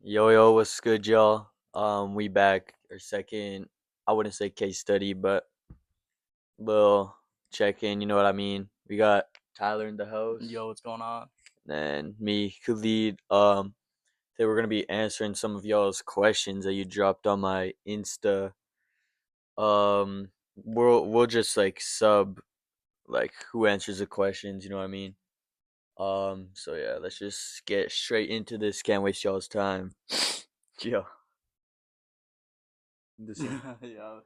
Yo, what's good, y'all? We back. Our second, I wouldn't say case study, but little check in. You know what I mean? We got Tyler in the house, Yo, what's going on? and me, Khalid. Today we're gonna be answering some of y'all's questions that you dropped on my Insta. We'll just like sub like who answers the questions. You know what I mean? So yeah, let's just get straight into this. Can't waste y'all's time. Yo, this one. Yeah.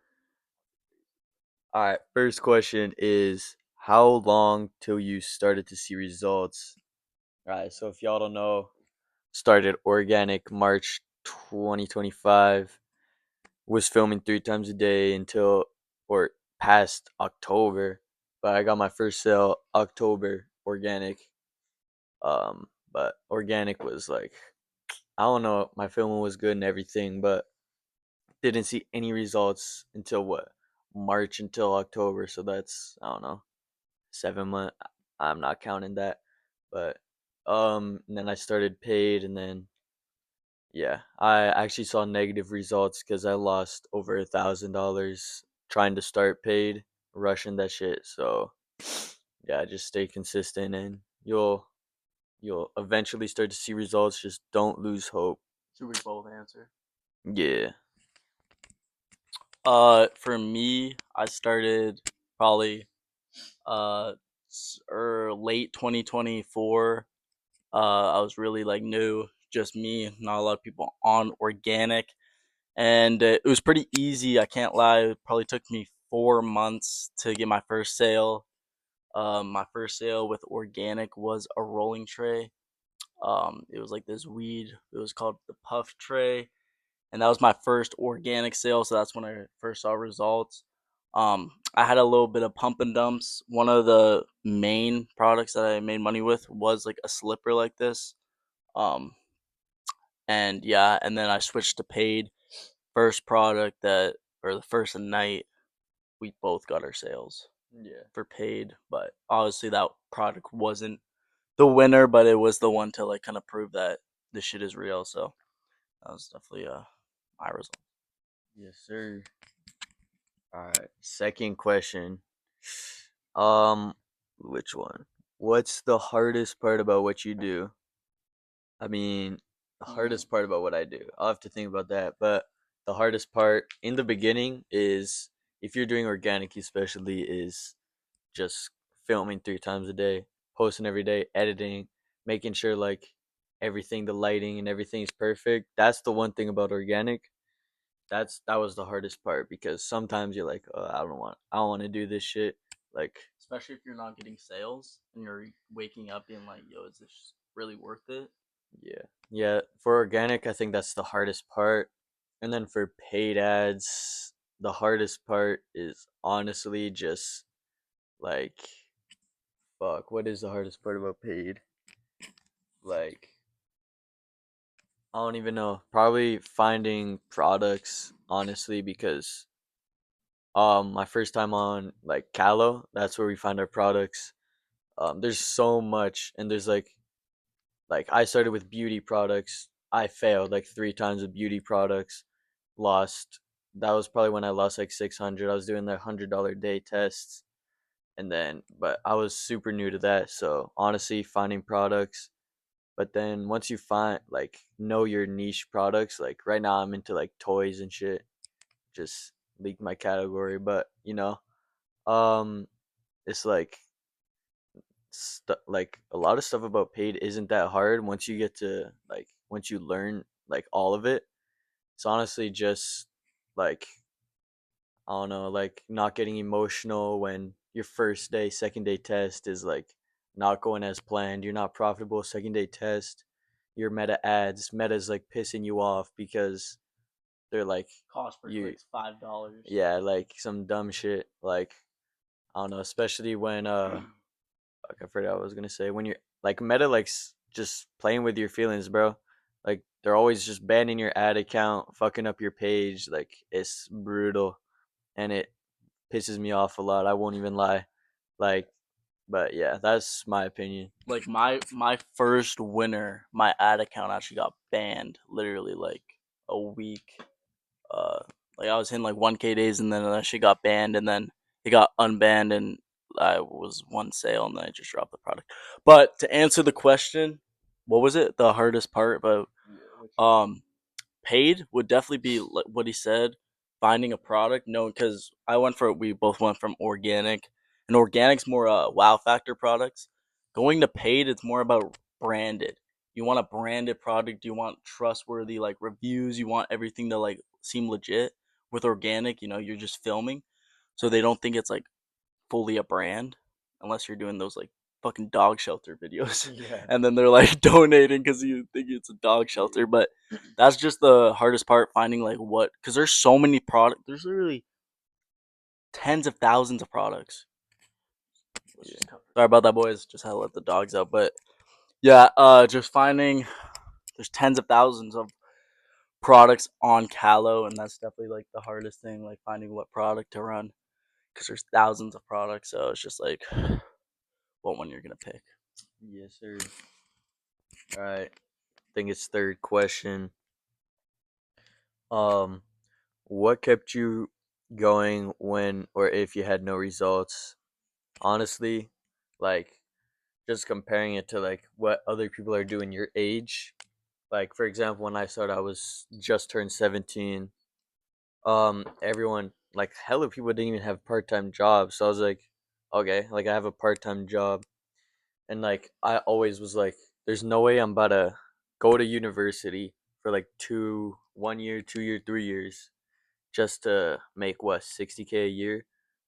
All right, first question is how long till you started to see results? All right, so if y'all don't know, started organic March 2025, was filming 3 times a day until or past October, but I got my first sale October organic. But organic was like I don't know, my filming was good and everything, but didn't see any results until what? March until October, so that's I don't know 7 month. I'm not counting that, but and then I started paid, and then yeah, I actually saw negative results because I lost over $1,000 trying to start paid, rushing that shit. So yeah, just stay consistent, and you'll eventually start to see results. Just don't lose hope. Should we both answer? Yeah. For me, I started probably late 2024. I was really like new, just me, not a lot of people on organic, and it was pretty easy. I can't lie. It probably took me 4 months to get my first sale. My first sale with organic was a rolling tray. It was like this weed. It was called the Puff Tray, and that was my first organic sale. So that's when I first saw results. I had a little bit of pump and dumps. One of the main products that I made money with was like a slipper like this. Um, and yeah, and then I switched to paid. First product that, or the first night, we both got our sales Yeah. for paid. But obviously, that product wasn't the winner, but it was the one to like kind of prove that this shit is real. So that was definitely my result. Yes, sir. All right. Second question. Um, which one? What's the hardest part about what you do? I mean, the Mm. hardest part about what I do. I'll have to think about that. But the hardest part in the beginning is if you're doing organic, especially, is just filming 3 times a day, posting every day, editing, making sure like everything, the lighting and everything is perfect. That's the one thing about organic. That was the hardest part because sometimes you're like, oh, I don't want to do this shit. Like, Especially if you're not getting sales and you're waking up being like, "Yo, is this really worth it?" yeah, yeah. For organic, I think that's the hardest part, and then for paid ads, the hardest part is honestly just like, fuck. What is the hardest part about paid? Like, I don't even know. Probably finding products, honestly, because my first time on like Callo, that's where we find our products. There's so much, and there's like I started with beauty products. I failed like 3 times with beauty products. Lost. That was probably when I lost like 600. I was doing the $100 day tests, and then but I was super new to that. So honestly, finding products. But then once you find like know your niche products, like right now I'm into like toys and shit. Just leaked my category, but um, it's like a lot of stuff about paid isn't that hard once you get to like once you learn like all of it. It's honestly just like I don't know, like not getting emotional when your first day, second day test is like not going as planned. You're not profitable second day test. Your meta ads, meta's like pissing you off because they're like Cost per you click's $5. yeah, like some dumb shit. Like I don't know, especially when fuck, I forgot what I was gonna say. When you're like meta likes just playing with your feelings, bro. Like they're always just banning your ad account, fucking up your page. Like it's brutal, and it pisses me off a lot. I won't even lie. Like But yeah, that's my opinion. Like my first winner, my ad account actually got banned literally like a week. Uh, like I was in like 1K days, and then she got banned, and then it got unbanned, and I was one sale, and then I just dropped the product. But to answer the question, what was it? The hardest part about Yeah, what you think? um paid would definitely be like what he said, finding a product. No, because we both went from organic, and organic's more wow factor products. Going to paid, it's more about branded. You want a branded product. You want trustworthy like reviews. You want everything to like seem legit. With organic, you're just filming, so they don't think it's like fully a brand unless you're doing those like fucking dog shelter videos Yeah. and then they're like donating because you think it's a dog shelter. But that's just the hardest part, finding like what, because there's so many products, there's literally tens of thousands of products. Yeah. Sorry about that, boys, just had to let the dogs out. But yeah, just finding, there's tens of thousands of products on Callow, and that's definitely like the hardest thing, like finding what product to run, because there's thousands of products, so it's just like what one you're gonna pick. Yes, sir. All right. I think it's third question. Um, what kept you going when or if you had no results? Honestly, like just comparing it to like what other people are doing your age. Like for example, when I started, I was just turned 17. Everyone like hella people didn't even have part-time jobs. So I was like, okay, like I have a part-time job, and like I always was like, there's no way I'm about to go to university for like 1 year, 2 year, 3 years just to make what 60K a year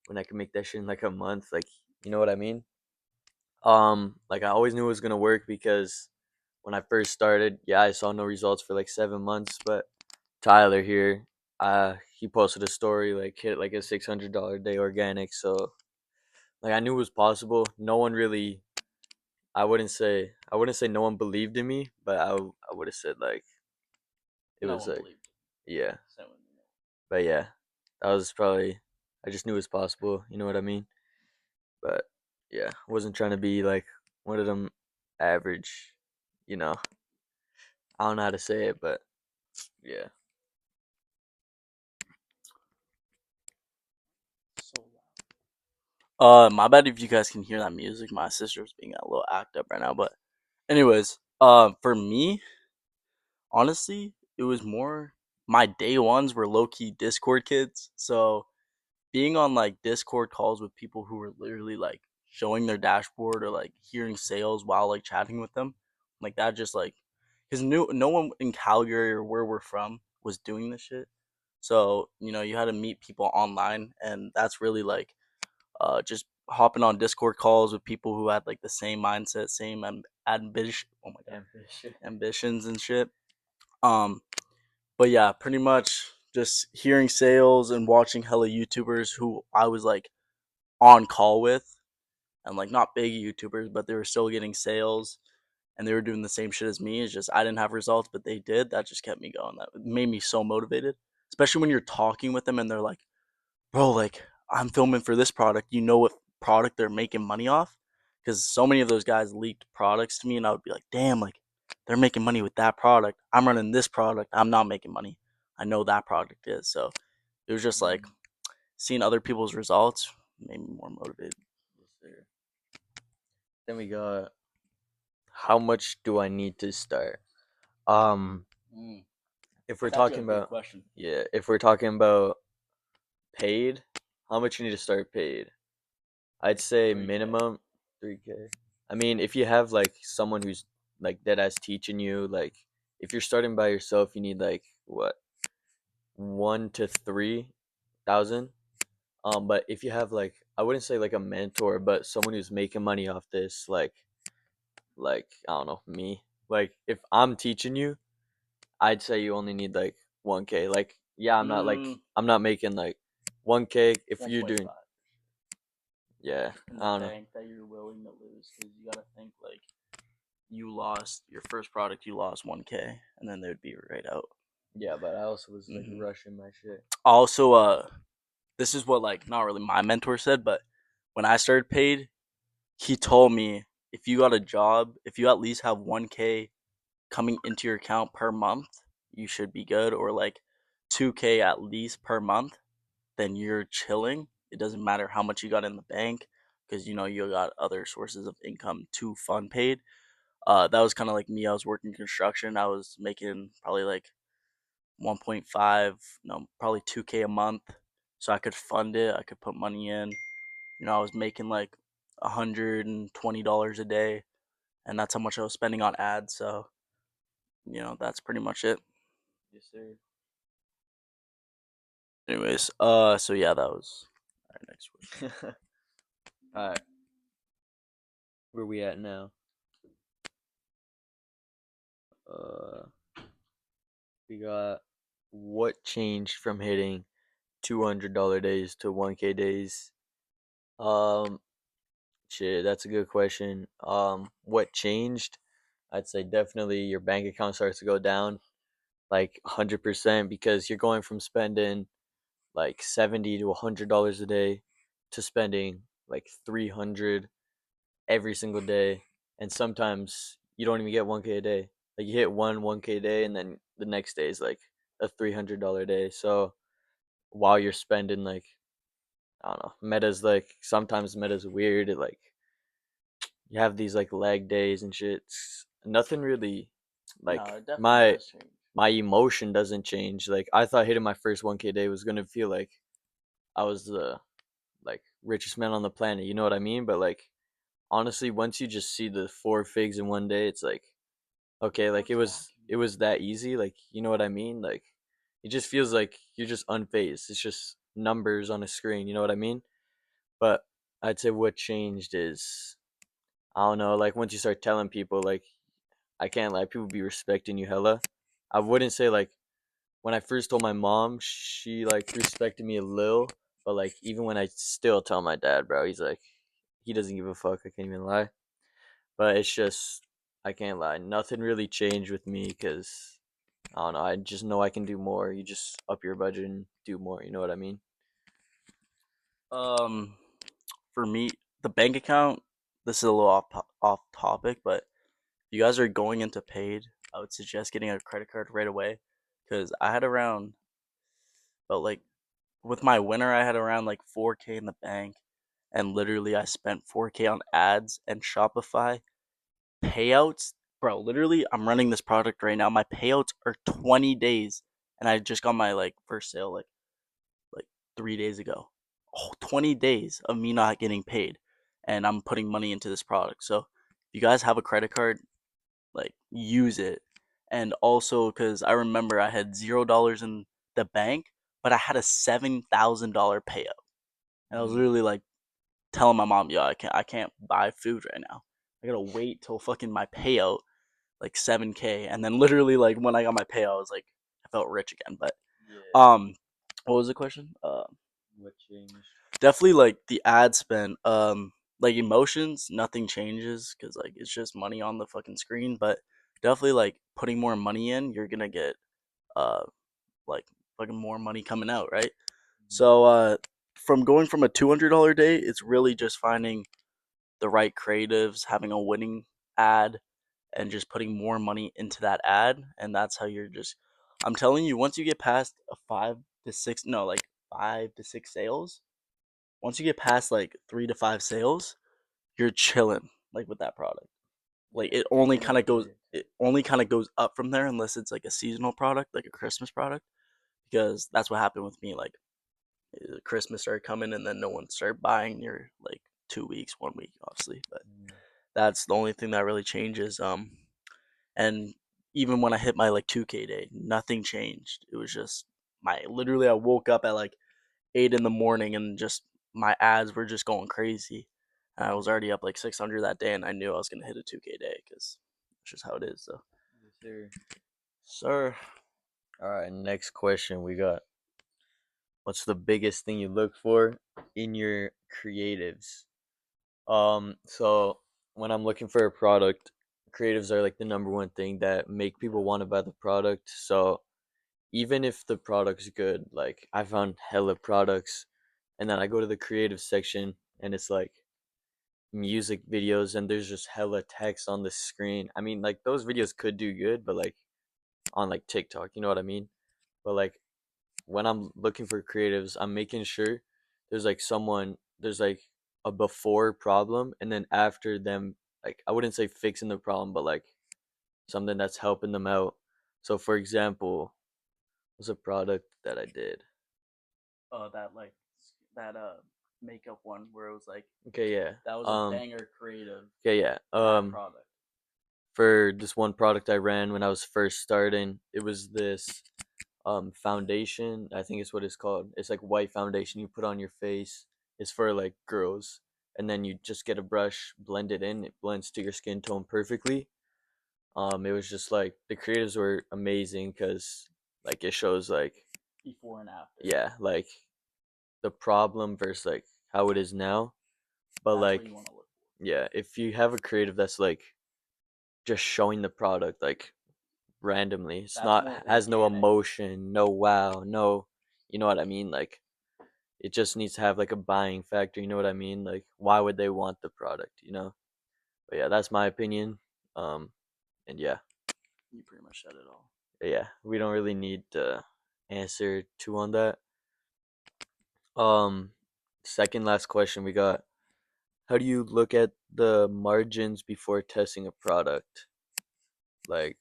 when I can make that shit in like a month. Like, you know what I mean? Like I always knew it was gonna work because when I first started, yeah, I saw no results for like 7 months, but Tyler here, he posted a story like hit like a $600 a day organic, so like I knew it was possible. No one really, I wouldn't say no one believed in me, but I would have said like it No was one like believed. yeah, So, you know. but yeah, that was probably I just knew it was possible. You know what I mean? But yeah, I wasn't trying to be like one of them average, you know. I don't know how to say it, but yeah. So my bad if you guys can hear that music. My sister's being a little act up right now. But anyways, for me, honestly, it was more, my day ones were low key Discord kids. So being on like Discord calls with people who were literally like showing their dashboard or like hearing sales while like chatting with them, like that just like, because no one in Calgary or where we're from was doing this shit. So you had to meet people online, and that's really like just hopping on Discord calls with people who had like the same mindset, same ambition. Oh my god, Ambition. ambitions and shit. Um, but yeah, pretty much just hearing sales and watching hella YouTubers who I was like on call with, and like not big YouTubers, but they were still getting sales and they were doing the same shit as me. It's just I didn't have results, but they did. That just kept me going. That made me so motivated, especially when you're talking with them and they're like, bro, like I'm filming for this product. You know what product they're making money off? Because so many of those guys leaked products to me, and I would be like, damn, like they're making money with that product. I'm running this product. I'm not making money. I know that product is. So it was just like seeing other people's results made me more motivated. Yes, sir. Then we got how much do I need to start? Um, Mm, if we're that's actually talking a good about question. yeah, if we're talking about paid, how much you need to start paid? I'd say 3K. minimum 3K. I mean, if you have like someone who's like dead ass teaching you, like if you're starting by yourself, you need like what 1 to 3 thousand. But if you have like I wouldn't say like a mentor, but someone who's making money off this, like I don't know me. Like if I'm teaching you, I'd say you only need like 1K. Like yeah, Mm, I'm not making like 1K if you're doing 1.5 yeah. in I the don't know. bank that you're willing to lose, because you got to think like you lost your first product, you lost 1K, and then they'd be right out. Yeah, but I also was like Hmm. rushing my shit. Also, this is what like not really my mentor said, but when I started paid, he told me if you got a job, if you at least have 1K coming into your account per month, you should be good, or like 2K at least per month, then you're chilling. It doesn't matter how much you got in the bank because you got other sources of income to fund paid. That was kind of like me. I was working construction. I was making probably like 1.5, no, probably 2K a month. So I could fund it. I could put money in. I was making like $120 a day, and that's how much I was spending on ads. So, that's pretty much it. Yes, sir. Anyways, so yeah, that was our next question. All right, where we at now? Uh, we got what changed from hitting $200 days to 1K days? Um, Shit, that's a good question. What changed? I'd say definitely your bank account starts to go down like 100% because you're going from spending like 70 to $100 a day to spending like 300 every single day, and sometimes you don't even get 1K a day. Like you hit 1K a day, and then the next day is like a $300 day. So while you're spending like, I don't know, meta's like sometimes meta's weird. It like you have these like lag days and shit. Nothing really No, like it definitely my does change. my emotion doesn't change. Like I thought hitting my first 1K day was gonna feel like I was the like richest man on the planet. You know what I mean? But like honestly, once you just see the four figs in one day, it's like okay, like it was that easy. Like you know what I mean? Like it just feels like you're just unfazed. It's just numbers on a screen. You know what I mean? But I'd say what changed is I don't know. Like once you start telling people, like I can't lie, people be respecting you hella. I wouldn't say like when I first told my mom, she like respected me a little, but like even when I still tell my dad, bro, he's like he doesn't give a fuck. I can't even lie. But it's just I can't lie. Nothing really changed with me because I don't know. I just know I can do more. You just up your budget and do more. You know what I mean? Um, for me, the bank account. This is a little off topic, but if you guys are going into paid, I would suggest getting a credit card right away, because I had around, but like with my winner, I had around like 4K in the bank, and literally I spent 4K on ads and Shopify payouts. Bro, literally, I'm running this product right now. My payouts are 20 days, and I just got my like first sale like 3 days ago. Oh, 20 days of me not getting paid, and I'm putting money into this product. So, if you guys have a credit card, like use it. And also, because I remember I had $0 in the bank, but I had a $7,000 payout, and I was Mm. literally like telling my mom, "Yo, I can't buy food right now. I gotta wait till fucking my payout, like 7K." And then literally, like when I got my payout, I was like, I felt rich again. But Yeah. um, what was the question? What changed? Definitely like the ad spend. Like emotions, nothing changes because like it's just money on the fucking screen. But definitely like putting more money in, you're gonna get uh like fucking more money coming out, right? So from going from a $200 day, it's really just finding the right creatives, having a winning ad, and just putting more money into that ad, and that's how you're just. I'm telling you, once you get past a 5 to 6, no, like 5 to 6 sales, once you get past like 3 to 5 sales, you're chilling like with that product. Like Yeah, it I only can kind of goes, agree. it only kind of goes up from there unless it's like a seasonal product, like a Christmas product, because that's what happened with me. Like Christmas started coming, and then no one started buying near like 2 weeks, 1 week, obviously. But Mm. that's the only thing that really changes. And even when I hit my like 2K day, nothing changed. It was just my literally I woke up at like 8 in the morning, and just my ads were just going crazy. And I was already up like 600 that day, and I knew I was gonna hit a 2K day because that's just how it is. So, Yes, sir. sir, All right, next question we got. What's the biggest thing you look for in your creatives? So when I'm looking for a product, creatives are like the number one thing that make people want to buy the product. So even if the product's good, like I found hella products and then I go to the creative section and it's like music videos and there's just hella text on the screen. I mean, like those videos could do good, but like on like TikTok, you know what I mean? But like when I'm looking for creatives, I'm making sure there's like a before problem and then after them, like I wouldn't say fixing the problem, but like something that's helping them out. So for example, was a product that I did. That like that makeup one where it was like Okay, yeah. that was a banger creative Okay, yeah. for that product. For this one product I ran when I was first starting, it was this foundation. I think it's what it's called. It's like white foundation you put on your face. It's for like girls, and then you just get a brush, blend it in. It blends to your skin tone perfectly. It was just like the creatives were amazing because like it shows like Before and after. yeah, like the problem versus like how it is now. But That's like what you want to look for. yeah, if you have a creative that's like just showing the product like randomly, it's That's not more has no organic. emotion, no wow, no, you know what I mean? Like it just needs to have like a buying factor, you know what I mean? Like why would they want the product, you know? But yeah, that's my opinion. Um and yeah, You pretty much said it all. yeah, we don't really need to answer two on that. Um Second last question we got, how do you look at the margins before testing a product? Like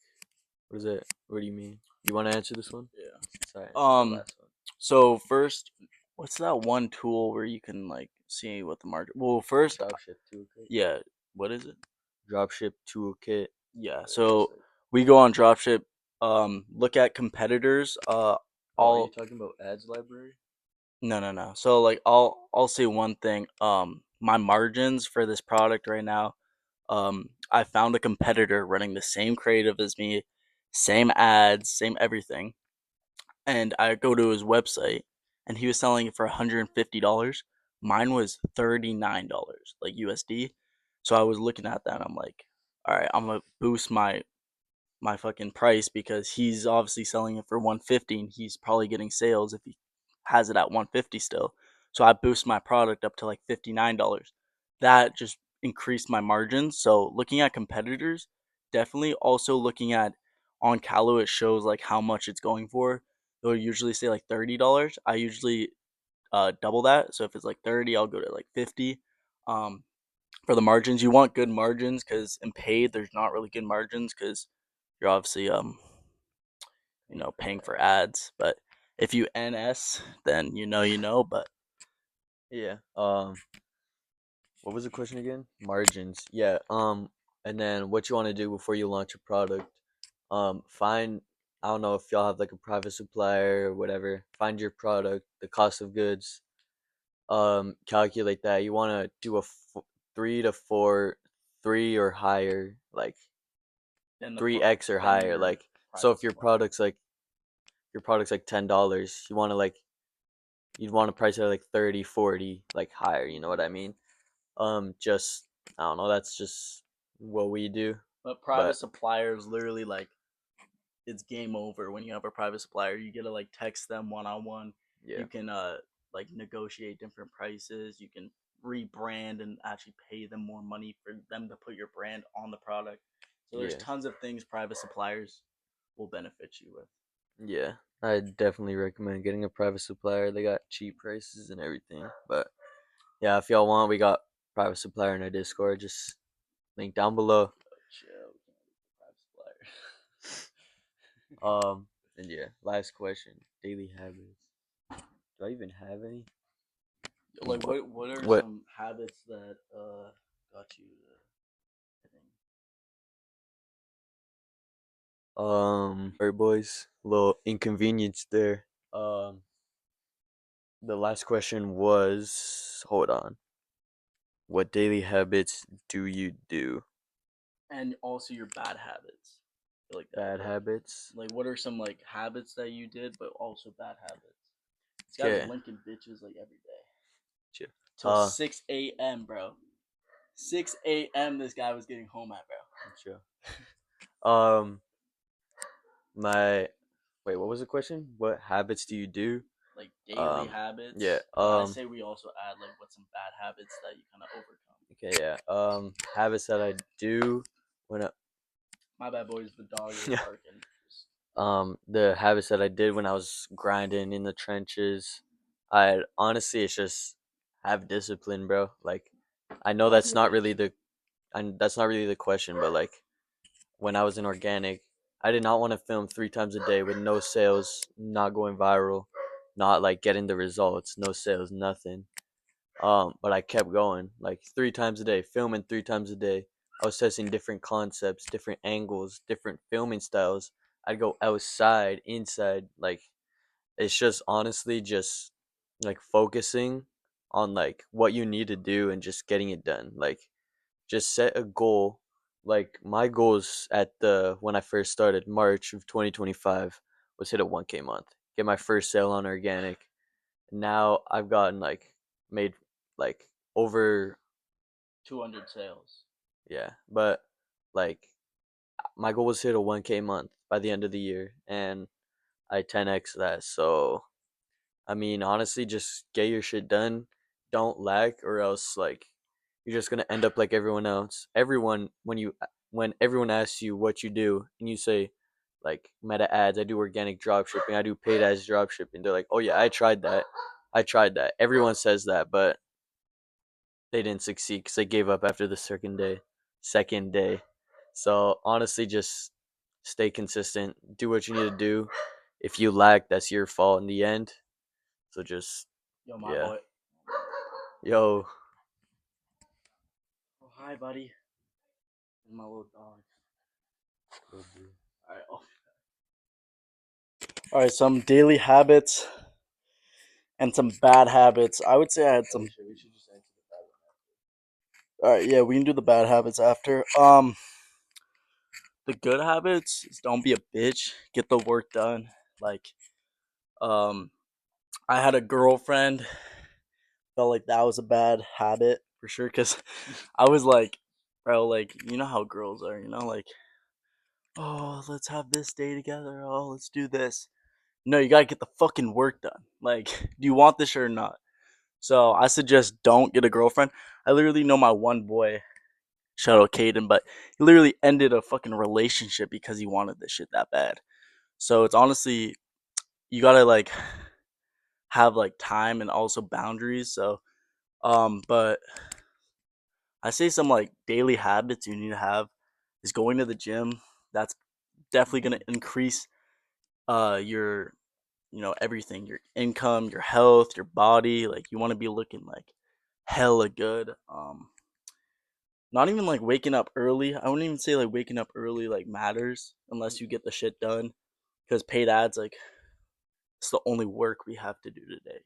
what is it? What do you mean? You want to answer this one? Yeah. Sorry, it's my last one. So first, what's that one tool where you can like see what the market? Well, first, Dropship toolkit. yeah. What is it? Dropship toolkit. Yeah. It's So just like, we go on Dropship. Look at competitors. oh, are you All talking about ads library? no. So like I'll say one thing. My margins for this product right now. I found a competitor running the same creative as me, same ads, same everything, and I go to his website, and he was selling it for $150. Mine was $39, like USD. So I was looking at that, and I'm like, all right, I'm gonna boost my fucking price because he's obviously selling it for 150, and he's probably getting sales if he has it at 150 still. So I boost my product up to like $59. That just increased my margins. So looking at competitors, definitely also looking at on Callo, it shows like how much it's going for. They'll usually say like $30. I usually double that. So if it's like 30, I'll go to like 50. Um, for the margins, you want good margins because in paid, there's not really good margins because you're obviously paying for ads. But if you NS, then you know. But Yeah. What was the question again? Margins. Yeah. And then what you want to do before you launch a product? Find. I don't know if y'all have like a private supplier or whatever. Find your product, the cost of goods. Calculate that. You want to do a 3 to 4, 3 or higher, like then 3x or then higher. your Like so, private if supplier. your product's like $10, you want to like you'd want to price it at like 30, 40, like higher. You know what I mean? Just I don't know. That's just what we do. But private But suppliers literally like it's game over when you have a private supplier. You get to like text them one on one. yeah, You can like negotiate different prices. You can rebrand and actually pay them more money for them to put your brand on the product. So there's yeah, tons of things private suppliers will benefit you with. yeah. I definitely recommend getting a private supplier. They got cheap prices and everything. But yeah, if y'all want, we got private supplier in our Discord. Just link down below. Chill, we can't leave the private supplier. And yeah, last question. Daily habits. Do I even have any? Like what are What? some habits that got you to Alright, boys. A little inconvenience there. The last question was, hold on. What daily habits do you do? and also your bad habits. Like that. Bad habits. Like what are some like habits that you did but also bad habits? This guy's Okay. linking bitches like every day. Chill. Till 6 a.m., bro. 6 a.m. this guy was getting home at, bro. Chill. Um, my wait, what was the question? What habits do you do? Like daily Yeah. habits. But I say we also add like what's some bad habits that you kind of overcome. Okay, yeah. Habits that I do when My bad, boys. The dog is barking. the habits that I did when I was grinding in the trenches, I honestly it's just have discipline, bro. Like I know Don't be that's a not bitch. really the and that's not really the question, but like when I was in organic, I did not want to film 3 times a day with no sales, not going viral, not like getting the results, no sales, nothing. But I kept going like 3 times a day, filming 3 times a day. I was testing different concepts, different angles, different filming styles. I'd go outside, inside, like it's just honestly just like focusing on like what you need to do and just getting it done. Like just set a goal. Like my goals at the when I first started March of 2025 was hit a 1K month, get my first sale on organic. Now I've gotten like made like over 200 sales. yeah, but like my goal was hit a 1K month by the end of the year and I 10x that. So I mean, honestly, just get your shit done. Don't lag, or else like you're just gonna end up like everyone else. Everyone, when everyone asks you what you do, and you say like meta ads, I do organic drop shipping, I do paid ads drop shipping. They're like, oh yeah, I tried that. I tried that. Everyone says that, but they didn't succeed because they gave up after the second day. Second day. So honestly, just stay consistent. Do what you need to do. If you lag, that's your fault in the end. So just Yo, my yeah. boy. Yo, Oh, hi, buddy. My little dog. All right. Oh. All right. Some daily habits and some bad habits. I would say I had some. we should just answer the All right. Yeah, we can do the bad habits after. The good habits is don't be a bitch. Get the work done. Like, um, I had a girlfriend. Felt like that was a bad habit for sure. Cause I was like, bro, like you know how girls are. You know, like, oh, let's have this day together. Oh, let's do this. No, you gotta get the fucking work done. Like, do you want this or not? So I suggest don't get a girlfriend. I literally know my one boy, shout out Caden, but he literally ended a fucking relationship because he wanted this shit that bad. So it's honestly you gotta like have like time and also boundaries. So but I say some like daily habits you need to have is going to the gym. That's definitely gonna increase your everything, your income, your health, your body. Like you want to be looking like hella good. Not even like waking up early. I wouldn't even say like waking up early like matters unless you get the shit done. Because paid ads like it's the only work we have to do today.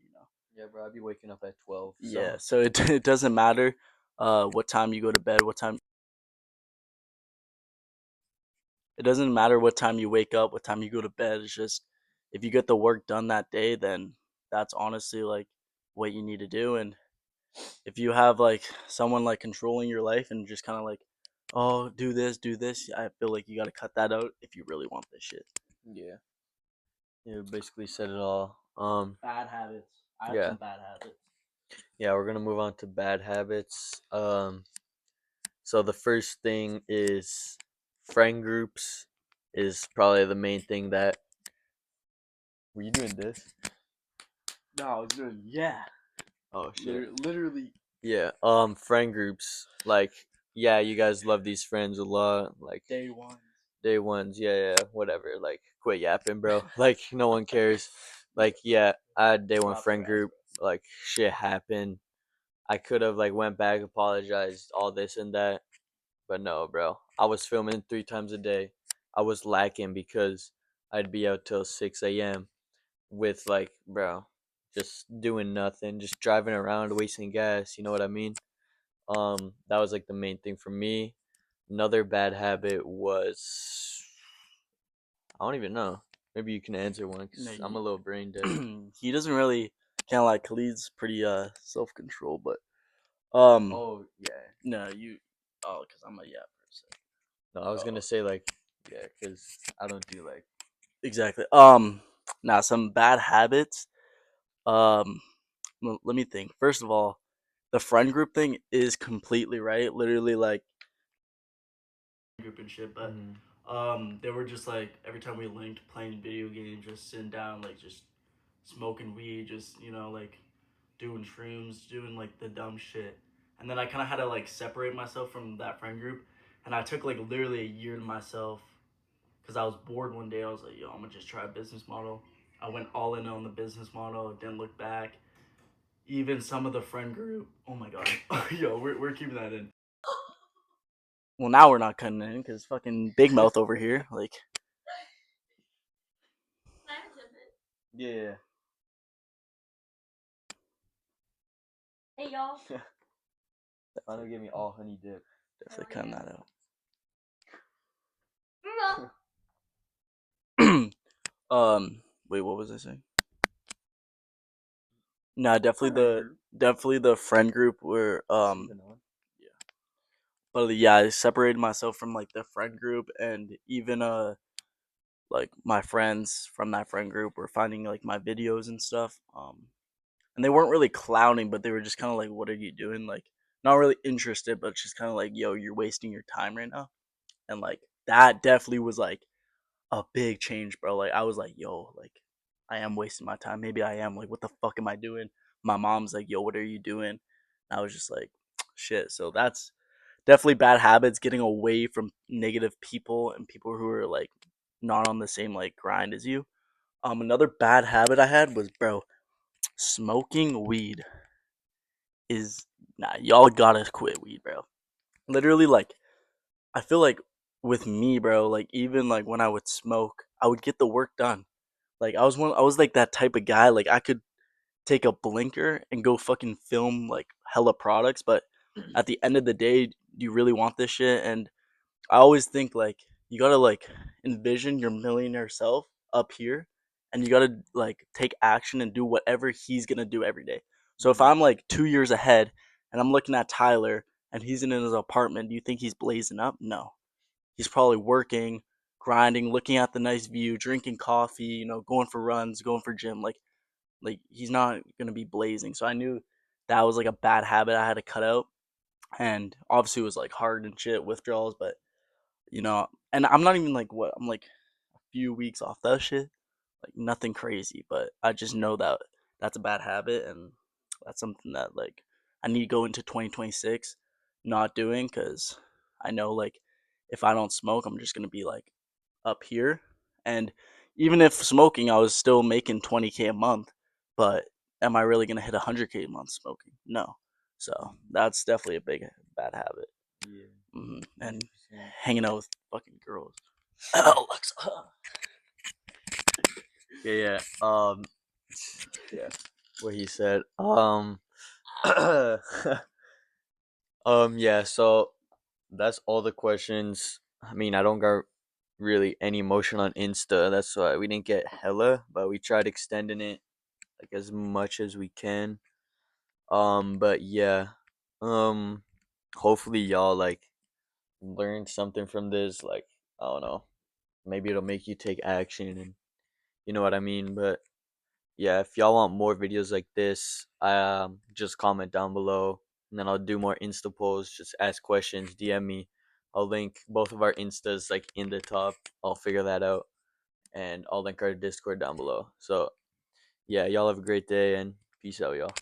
Yeah, bro, I'd be waking up at 12. Yeah. So So it it doesn't matter what time you go to bed, what time. It doesn't matter what time you wake up, what time you go to bed. It's just if you get the work done that day, then that's honestly like what you need to do. And if you have like someone like controlling your life and just kind of like, oh, do this, I feel like you got to cut that out if you really want this shit. yeah, you basically said it all. Bad habits. I have Yeah, some bad habits. yeah, we're gonna move on to bad habits. So the first thing is friend groups is probably the main thing that. Were you doing this? No, I was doing yeah. Oh shit. Literally Yeah. Friend groups like yeah, you guys love these friends a lot. Like day one. day ones, yeah, yeah, whatever. Like, quit yapping, bro. Like, no one cares. Like, yeah, I had day one Drop the friend rest, group. Like, shit happened. I could have like went back, apologized, all this and that, but no, bro. I was filming 3 times a day. I was lacking because I'd be out till 6 a.m. with like, bro, just doing nothing, just driving around, wasting gas. You know what I mean? That was like the main thing for me. Another bad habit was I don't even know. Maybe you can answer one no, because I'm a little brain dead. he doesn't really kind of like Khalid's pretty self control, but um Oh yeah. no you because I'm a yeah person. No, I was Oh, gonna say like yeah, because I don't do like exactly. Now some bad habits. Um, let me think. First of all, the friend group thing is completely right. Literally, like group and shit, but Mhm. they were just like every time we linked playing video games, just sitting down, like just smoking weed, just like doing shrooms, doing like the dumb shit. And then I kind of had to like separate myself from that friend group, and I took like literally a year to myself because I was bored one day. I was like, yo, I'm gonna just try a business model. I went all in on the business model, didn't look back. Even some of the friend group, oh my god, yo, we're keeping that in. Well, now we're not cutting it in because fucking Big Mouth over here, like. Yeah. Hey y'all. Finally give me all honey dip. Definitely cutting that out. Wait, what was I saying? No, definitely the friend group where yeah. But yeah, I separated myself from like the friend group, and even like my friends from that friend group were finding like my videos and stuff. And they weren't really clowning, but they were just kind of like, "What are you doing?" Like not really interested, but just kind of like, "Yo, you're wasting your time right now." And like that definitely was like a big change, bro. Like I was like, "Yo, like I am wasting my time. Maybe I am. Like what the fuck am I doing?" My mom's like, "Yo, what are you doing?" And I was just like, "Shit." So that's definitely bad habits, getting away from negative people and people who are like not on the same like grind as you. Another bad habit I had was, bro, smoking weed is nah, y'all gotta quit weed, bro. Literally, like I feel like with me, bro, like even like when I would smoke, I would get the work done. Like I was like that type of guy. Like I could take a blinker and go fucking film like hella products, but at the end of the day, do you really want this shit? And I always think like you gotta like envision your millionaire self up here, and you gotta like take action and do whatever he's gonna do every day. So if I'm like 2 years ahead and I'm looking at Tyler and he's in his apartment, do you think he's blazing up? No, he's probably working, grinding, looking at the nice view, drinking coffee, going for runs, going for gym. Like he's not gonna be blazing. So I knew that was like a bad habit I had to cut out, and obviously it was like hard and shit withdrawals, but and I'm not even like what I'm like a few weeks off that shit, like nothing crazy, but I just know that that's a bad habit, and that's something that like I need to go into 2026 not doing because I know like if I don't smoke, I'm just gonna be like up here, and even if smoking, I was still making 20K a month, but am I really gonna hit 100K a month smoking? No, so that's definitely a big bad habit. Yeah. And 100%. hanging out with fucking girls. Alexa. Yeah, yeah. Yeah. What he said. Yeah, so that's all the questions. I mean, I don't got really any motion on Insta. That's why we didn't get hella, but we tried extending it like as much as we can. But yeah. Um hopefully y'all like learned something from this, like I don't know. Maybe it'll make you take action and you know what I mean, but yeah, if y'all want more videos like this, just comment down below, and then I'll do more Insta polls. Just ask questions, DM me. I'll link both of our Instas like in the top. I'll figure that out, and I'll link our Discord down below. So yeah, y'all have a great day and peace out, y'all.